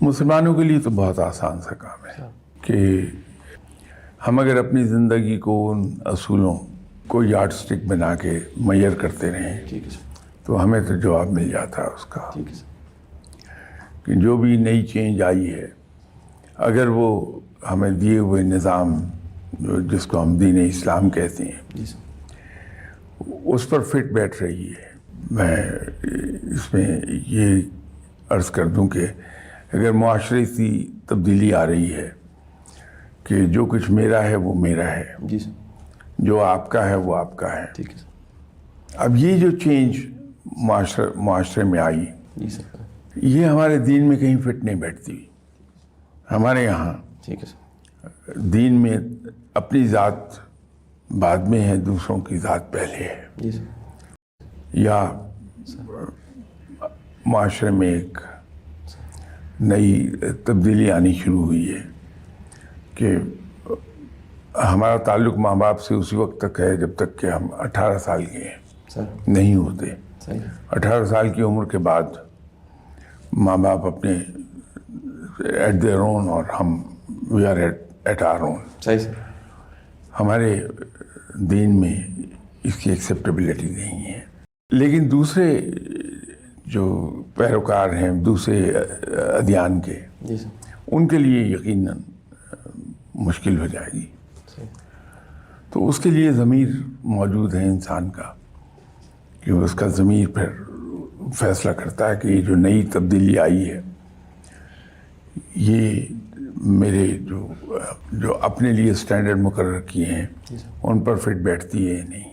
مسلمانوں کے لیے تو بہت آسان سا کام ہے کہ ہم اگر اپنی زندگی کو ان اصولوں کو یارڈ سٹک بنا کے میئر کرتے رہیں تو ہمیں تو جواب مل جاتا ہے اس کا کہ جو بھی نئی چینج آئی ہے اگر وہ ہمیں دیے ہوئے نظام جس کو ہم دین اسلام کہتے ہیں اس پر فٹ بیٹھ رہی ہے. میں اس میں یہ عرض کر دوں کہ اگر معاشرتی تبدیلی آ رہی ہے کہ جو کچھ میرا ہے وہ میرا ہے, جو آپ کا ہے وہ آپ کا ہے. اب یہ جو چینج معاشرے میں آئی یہ ہمارے دین میں کہیں فٹ نہیں بیٹھتی. ہمارے یہاں دین میں اپنی ذات بعد میں ہے, دوسروں کی ذات پہلے ہے. یا معاشرے میں ایک نئی تبدیلی آنی شروع ہوئی ہے کہ ہمارا تعلق ماں باپ سے اسی وقت تک ہے جب تک کہ ہم 18 سال کے ہیں, نہیں ہوتے. 18 سال کی عمر کے بعد ماں باپ اپنے ایٹ دیئر اون اور ہم we are at our own. ہمارے دین میں اس کی ایکسیپٹیبلٹی نہیں ہے. لیکن دوسرے جو پیروکار ہیں دوسرے ادیان کے, ان کے لیے یقیناً مشکل ہو جائے گی. تو اس کے لیے ضمیر موجود ہے انسان کا کہ اس کا ضمیر پھر فیصلہ کرتا ہے کہ یہ جو نئی تبدیلی آئی ہے یہ میرے جو اپنے لیے سٹینڈرڈ مقرر کیے ہیں ان پر فٹ بیٹھتی ہے نہیں.